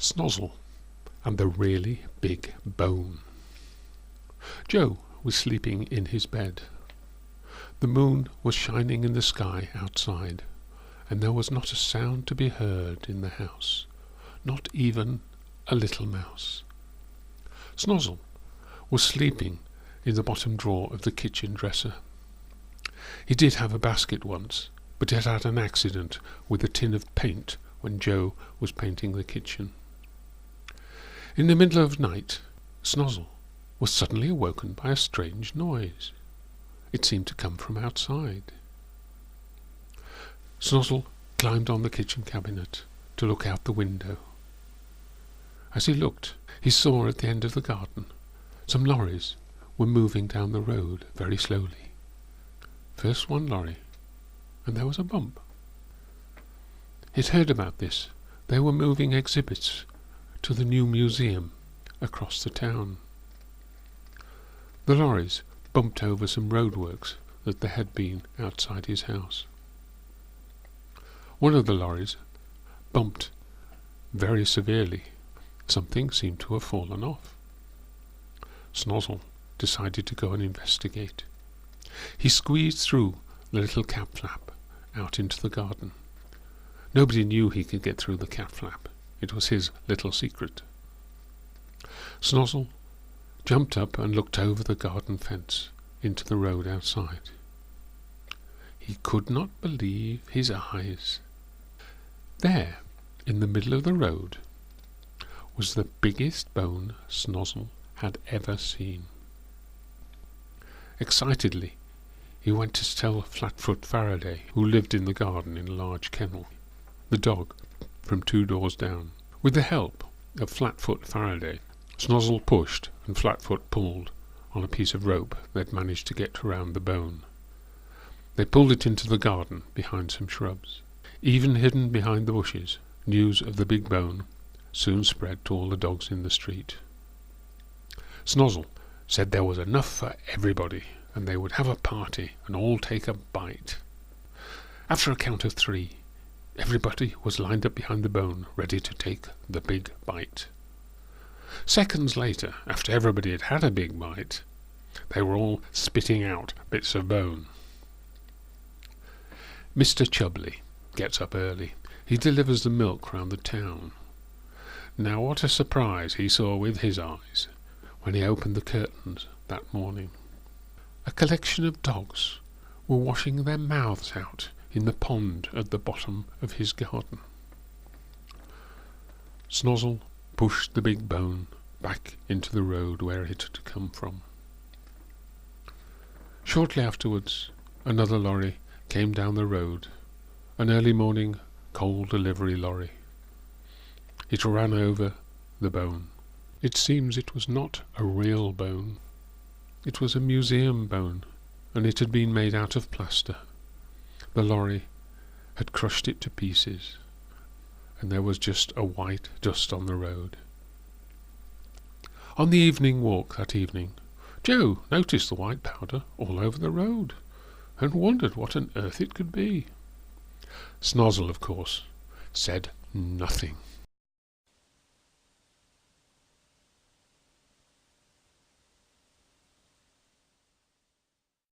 Snozel and the really big bone. Joe was sleeping in his bed. The moon was shining in the sky outside, and there was not a sound to be heard in the house, not even a little mouse. Snozel was sleeping in the bottom drawer of the kitchen dresser. He did have a basket once, but it had an accident with a tin of paint when Joe was painting the kitchen. In the middle of night, Snozel was suddenly awoken by a strange noise. It seemed to come from outside. Snozel climbed on the kitchen cabinet to look out the window. As he looked, he saw at the end of the garden some lorries were moving down the road very slowly. First one lorry, and there was a bump. He'd heard about this. They were moving exhibits to the new museum across the town. The lorries bumped over some roadworks that there had been outside his house. One of the lorries bumped very severely. Something seemed to have fallen off. Snozel decided to go and investigate. He squeezed through the little cap flap out into the garden. Nobody knew he could get through the cap flap. It was his little secret. Snozel jumped up and looked over the garden fence into the road outside. He could not believe his eyes. There, in the middle of the road, was the biggest bone Snozel had ever seen. Excitedly, he went to tell Flatfoot Faraday, who lived in the garden in a large kennel, the dog from 2 doors down. With the help of Flatfoot Faraday, Snozel pushed and Flatfoot pulled on a piece of rope they'd managed to get around the bone. They pulled it into the garden behind some shrubs. Even hidden behind the bushes, news of the big bone soon spread to all the dogs in the street. Snozel said there was enough for everybody, and they would have a party and all take a bite. After a count of 3, everybody was lined up behind the bone, ready to take the big bite. Seconds later, after everybody had had a big bite, they were all spitting out bits of bone. Mr. Chubley gets up early. He delivers the milk round the town. Now what a surprise he saw with his eyes when he opened the curtains that morning. A collection of dogs were washing their mouths out in the pond at the bottom of his garden. Snozel pushed the big bone back into the road where it had come from. Shortly afterwards, another lorry came down the road, an early morning coal delivery lorry. It ran over the bone. It seems it was not a real bone. It was a museum bone, and it had been made out of plaster. The lorry had crushed it to pieces, and there was just a white dust on the road. On the evening walk that evening, Joe noticed the white powder all over the road, and wondered what on earth it could be. Snozel, of course, said nothing.